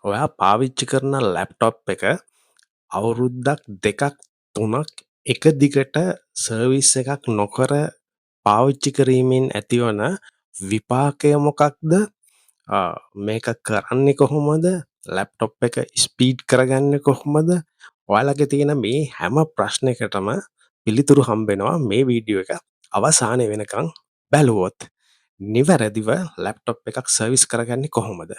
ඔයා පාවිච්චි කරන ලැප්ටොප් එක අවුරුද්දක් 2ක් 3ක් එක දිගට සර්විස් එකක් නොකර පාවිච්චි කිරීමෙන් ඇතිවන විපාකය මොකක්ද? මේක කරන්නේ කොහොමද? ලැප්ටොප් එක ස්පීඩ් කරගන්නේ කොහොමද? ඔයාලගේ තියෙන මේ හැම ප්‍රශ්නයකටම පිළිතුරු හම්බෙනවා මේ වීඩියෝ එක අවසානය වෙනකන් බැලුවොත්. නිවැරදිව ලැප්ටොප් එකක් සර්විස් කරගන්නේ කොහොමද?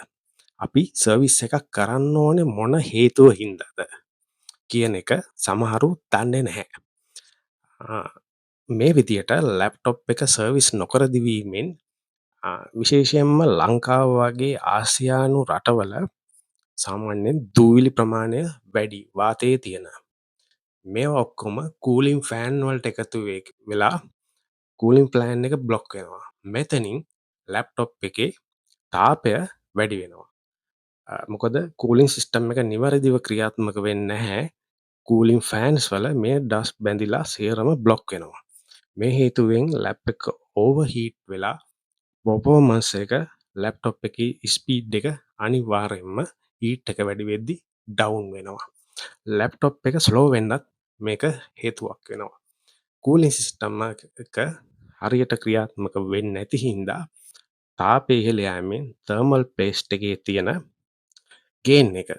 අපි සර්විස් එකක් කරන්න ඕනේ මොන හේතුව හින්දාද කියන එක සමහරු දන්නේ නැහැ. මේ විදියට ලැප්ටොප් එක සර්විස් නොකර දිවීමෙන් විශේෂයෙන්ම ලංකාව වගේ ආසියානු රටවල සාමාන්‍යයෙන් දූවිලි ප්‍රමාණය වැඩි වාතයේ තියෙන. මේවා ඔක්කොම කූලින් ෆෑන් වලට එකතු වෙලා කූලින් ප්ලෑන් එක බ්ලොක් වෙනවා. මෙතනින් ලැප්ටොප් එකේ තාපය වැඩි වෙනවා. මොකද කූලින් සිස්ටම් එක නිවැරදිව ක්‍රියාත්මක වෙන්නේ නැහැ. කූලින් ෆෑන්ස් වල මේ ඩස්ට් බැඳිලා සේරම බ්ලොක් වෙනවා. මේ හේතුවෙන් ලැප් එක ඕවර්හීට් වෙලා පර්ෆෝමන්ස් එක ලැප්ටොප් එකේ ස්පීඩ් එක අනිවාර්යෙන්ම හීට් එක වැඩි වෙද්දි ඩවුන් වෙනවා. ලැප්ටොප් එක ස්ලෝ වෙන්නත් මේක හේතුවක් වෙනවා. කූලින් සිස්ටම් එක හරියට ක්‍රියාත්මක වෙන්නේ නැති හින්දා තාපය ඉහළ යෑමෙන් තර්මල් පේස්ට් එකේ තියෙන ගේන් එක,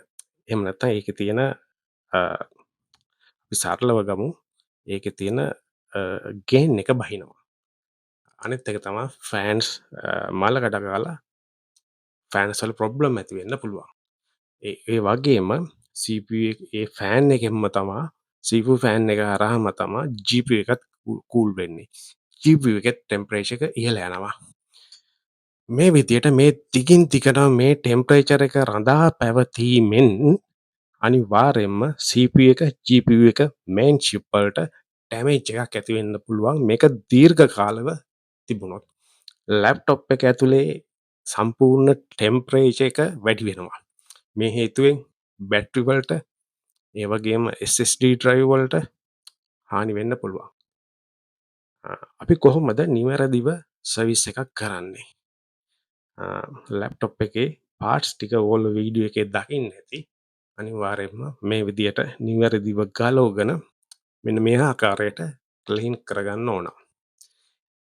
එහෙම නැත්නම් ඒකේ තියෙන අපි සරලව ගමු, ඒකේ තියෙන ගේන් එක බහිනවා. අනිත් එක තමයි ෆෑන්ස් මලකට ගාලා ෆෑන්ස් වල ප්‍රොබ්ලම් ඇති වෙන්න පුළුවන්. ඒ වගේම CPU ඒ ෆෑන් එකෙන්ම තමා CPU ෆෑන් එක හරහාම තමා GPU එකත් කූල් වෙන්නේ. GPU එකේ ටෙම්පරේචර් එක ඉහළ යනවා. මේ විදියට මේ දිගින් දිගටම මේ ටෙම්පරේචර් එක රඳා පැවතීමෙන් අනිවාර්යෙන්ම CPU එක GPU එක මේන් චිප් වලට ඩැමේජ් එකක් ඇති වෙන්න පුළුවන්. මේක දීර්ඝ කාලව තිබුණොත්. ලැප්ටොප් එක ඇතුලේ සම්පූර්ණ ටෙම්පරේචර් එක වැඩි වෙනවා. මේ හේතුවෙන් බැටරි වලට ඒ වගේම SSD drive වලට හානි වෙන්න පුළුවන්. අපි කොහොමද නිවැරදිව සර්විස් එකක් කරන්නේ? ලැප්ටොප් එකේ පාර්ට්ස් ටික ඕගොල්ලෝ වීඩියෝ එකේ දකින්න ඇති. අනිවාර්යයෙන්ම මේ විදියට නිවැරදිව ගලවගෙන මෙන්න මේ ආකාරයට ක්ලීන් කරගන්න ඕන.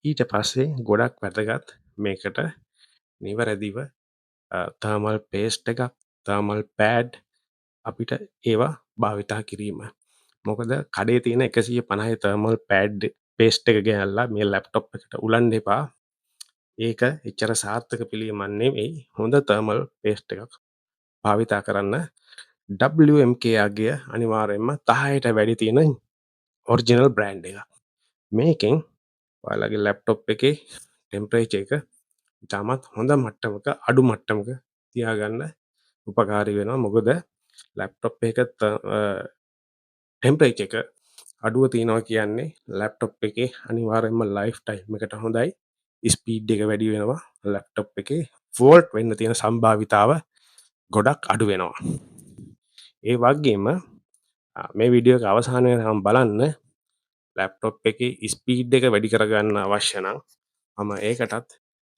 ඊට පස්සේ ගොඩක් වැදගත් මේකට නිවැරදිව තර්මල් පේස්ට් එකක්, තර්මල් පෑඩ් අපිට ඒවා භාවිතා කිරීම. මොකද කඩේ තියෙන 150 තර්මල් පෑඩ් පේස්ට් එක ගෙනල්ලා මේ ලැප්ටොප් එකට උලන්න එපා. ඒක එච්චර සාර්ථක පිළියමක් නෙවෙයි. හොඳ තර්මල් පේස්ට් එකක් භාවිතා කරන්න. WMK අගය අනිවාර්යෙන්ම 10ට වැඩි තියෙන ඔරිජිනල් බ්‍රෑන්ඩ් එකක්. මේකෙන් ඔයාලගේ ලැප්ටොප් එකේ ටෙම්පරේචර් එක ඉතාමත් හොඳ මට්ටමක අඩු මට්ටමක තියාගන්න උපකාරී වෙනවා. මොකද ලැප්ටොප් එක ටෙම්පරේචර් එක අඩුව තියෙනවා කියන්නේ ලැප්ටොප් එකේ අනිවාර්යෙන්ම ලයිෆ් ටයිම් එකට හොඳයි. ස්පීඩ් එක වැඩි වෙනවා. ලැප්ටොප් එකේ ෆෝල්ට් වෙන්න තියෙන සම්භාවිතාව ගොඩක් අඩු වෙනවා. ඒ වගේම මේ වීඩියෝ එක අවසානය වෙනකම් බලන්න. ලැප්ටොප් එකේ ස්පීඩ් එක වැඩි කරගන්න අවශ්‍ය නම් මම ඒකටත්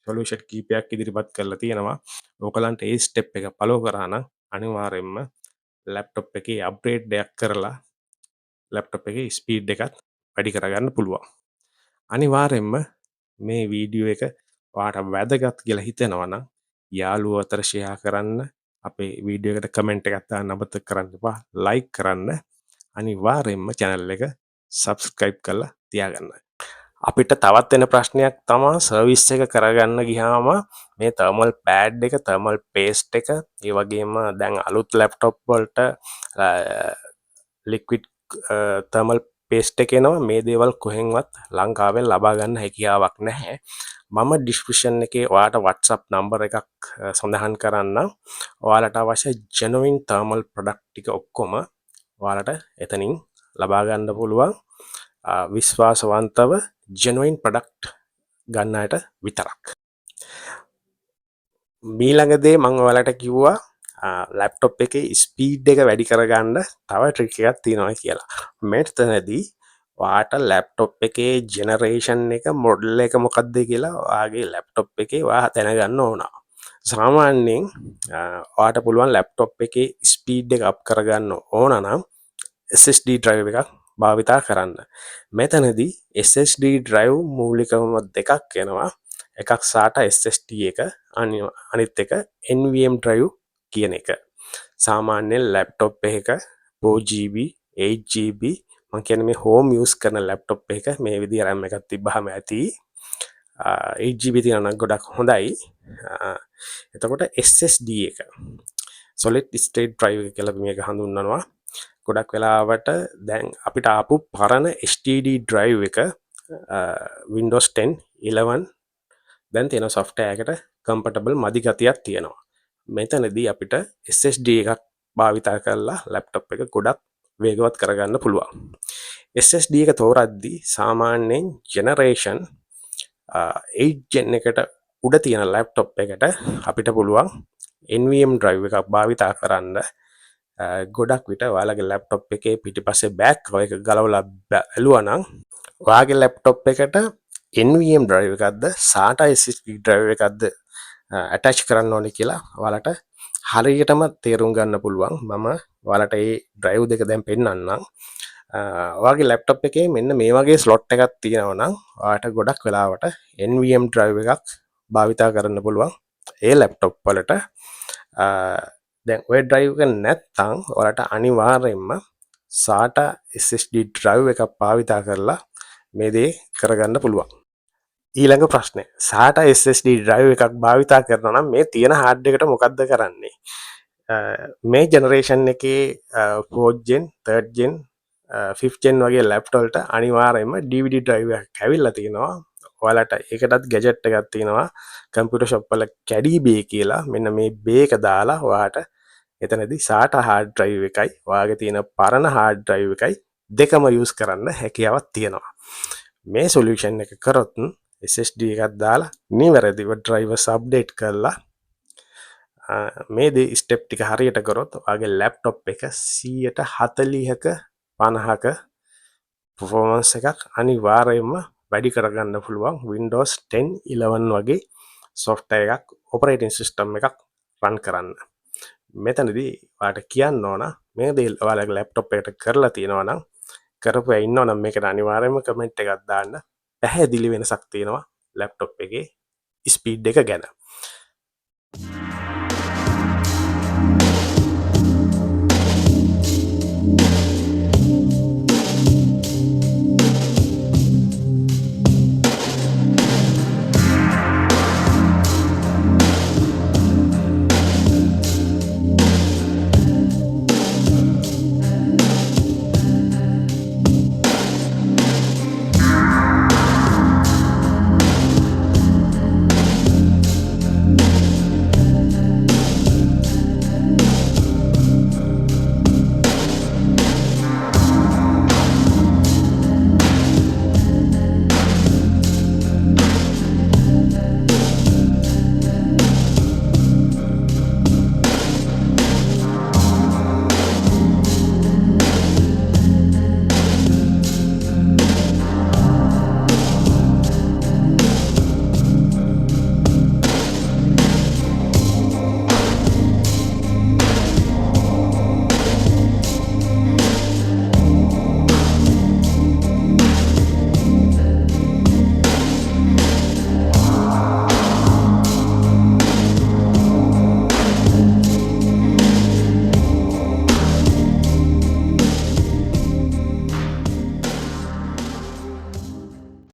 සොලියුෂන් කීපයක් ඉදිරිපත් කරලා තියෙනවා. ඕගලන්ට ඒ ස්ටෙප් එක ෆලෝ කරා නම් අනිවාර්යෙන්ම ලැප්ටොප් එකේ අප්ග්‍රේඩ් එකක් කරලා ලැප්ටොප් එකේ ස්පීඩ් එකත් වැඩි කරගන්න පුළුවන්. අනිවාර්යෙන්ම මේ වීඩියෝ එක ඔයාට වැදගත් කියලා හිතෙනවා නම් යාළුවෝ අතර ෂෙයා කරන්න, අපේ වීඩියෝ එකට කමෙන්ට් එකක් දාන්න අමතක කරන්න එපා. ලයික් කරන්න, අනිවාර්යෙන්ම channel එක subscribe කරලා තියාගන්න. අපිට තවත් වෙන ප්‍රශ්නයක් තමා සර්විස් එක කරගන්න ගියාම මේ තර්මල් පෑඩ් එක, තර්මල් පේස්ට් එක, ඒ වගේම දැන් අලුත් ලැප්ටොප් වලට ලික්විඩ් තර්මල් පේස්ට් එක එනවා. මේ දේවල් කොහෙන්වත් ලංකාවෙන් ලබා ගන්න හැකියාවක් නැහැ. මම ඩිස්ක්‍රිප්ෂන් එකේ ඔයාලට WhatsApp නම්බර් එකක් සඳහන් කරන්නම්. ඔයාලට අවශ්‍ය ජෙනුයින් තර්මල් ප්‍රොඩක්ට් ටික ඔක්කොම ඔයාලට එතනින් ලබා ගන්න පුළුවන්. විශ්වාසවන්තව ජෙනුයින් ප්‍රොඩක්ට් ගන්න අයට විතරක්. මීළඟ දේ මම ඔයාලට කිව්වා ලැප්ටොප් එකේ ස්පීඩ් එක වැඩි කරගන්න තව ට්‍රික් එකක් තියෙනවා කියලා. මෙතනදී ඔයාට ලැප්ටොප් එකේ ජෙනරේෂන් එක මොඩල් එක මොකක්ද කියලා ඔයාගේ ලැප්ටොප් එකේ ඔයා දැනගන්න ඕන. සාමාන්‍යයෙන් ඔයාට පුළුවන් ලැප්ටොප් එකේ ස්පීඩ් එක අප් කරගන්න ඕන නම් SSD drive එකක් භාවිතා කරන්න. මෙතනදී SSD drive මූලිකවම දෙකක් එනවා. එකක් SATA SSD එක, අනිත් එක NVMe drive කියන එක. සාමාන්‍යයෙන් ලැප්ටොප් එකක 4GB 8GB මං කියන්නේ මේ හෝම් යූස් කරන ලැප්ටොප් එක මේ විදිහට RAM එකක් තිබ්බහම ඇති. 8GB තියෙනවා නම් ගොඩක් හොඳයි. එතකොට SSD එක solid state drive එක කියලා මේක හඳුන්වනවා. ගොඩක් වෙලාවට දැන් අපිට ආපු පරණ STD drive එක Windows 10 11 දැන් තියෙන software එකට compatible මදි ගතියක් තියෙනවා. මෙතනදී අපිට SSD එකක් භාවිතා කරලා ලැප්ටොප් එක ගොඩක් වේගවත් කරගන්න පුළුවන්. SSD එක තෝරද්දී සාමාන්‍යයෙන් generation 8 gen එකට උඩ තියෙන ලැප්ටොප් එකට අපිට පුළුවන් NVMe drive එකක් භාවිතා කරන්න. ගොඩක් විට ඔයාලගේ ලැප්ටොප් එකේ පිටිපස්සේ බෑක් කවර් එක ගලවලා බැලුවා නම් ඔයාගේ ලැප්ටොප් එකට NVMe drive එකක්ද SATA SSD drive එකක්ද attach කරන්න ඕනේ කියලා ඔයාලට හරියටම තේරුම් ගන්න පුළුවන්. මම ඔයාලට මේ drive දෙක දැන් පෙන්නන්නම්. ඔයාගේ ලැප්ටොප් එකේ මෙන්න මේ වගේ ස්ලොට් එකක් තියෙනවා නම් ඔයාලට ගොඩක් වෙලාවට NVMe drive එකක් භාවිතා කරන්න පුළුවන් ඒ ලැප්ටොප් වලට. දැන් ඔය drive එක නැත්නම් ඔයාලට අනිවාර්යයෙන්ම SATA SSD drive එකක් භාවිතා කරලා මේ දේ කරගන්න පුළුවන්. ඊළඟ ප්‍රශ්නේ, SATA SSD drive එකක් භාවිතා කරනවා නම් මේ තියෙන hard එකට මොකද්ද කරන්නේ? මේ generation එකේ 4th gen 3rd gen 5th gen වගේ ලැප්ටොප් වලට අනිවාර්යයෙන්ම DVD drive එකක් ඇවිල්ලා තියෙනවා. ඔයාලට ඒකටත් ගැජට් එකක් තියෙනවා. කම්පියුටර් ෂොප් වල කැඩී බේ කියලා මෙන්න මේ බේ එක දාලා ඔයාට එතනදී SATA hard drive එකයි ඔයාගේ තියෙන පරණ hard drive එකයි දෙකම use කරන්න හැකියාවක් තියෙනවා. මේ solution එක කරොත් SSD එකක් දාලා නිවැරදිව drivers update කරලා මේ දේ ස්ටෙප් ටික හරියට කරොත් ඔයාගේ ලැප්ටොප් එක 140ක 50ක performance එකක් අනිවාර්යයෙන්ම වැඩි කරගන්න පුළුවන් Windows 10 11 වගේ software එකක් operating system එකක් run කරන්න. මෙතනදී ඔයාලට කියන්න ඕන මේ දේ ඔයාලගේ ලැප්ටොප් එකට කරලා තියෙනවා නම් කරපු අය ඉන්නවා නම් මේකට අනිවාර්යයෙන්ම කමෙන්ට් එකක් දාන්න. පැහැදිලි වෙනසක් තියෙනවා ලැප්ටොප් එකේ ස්පීඩ් එක ගැන.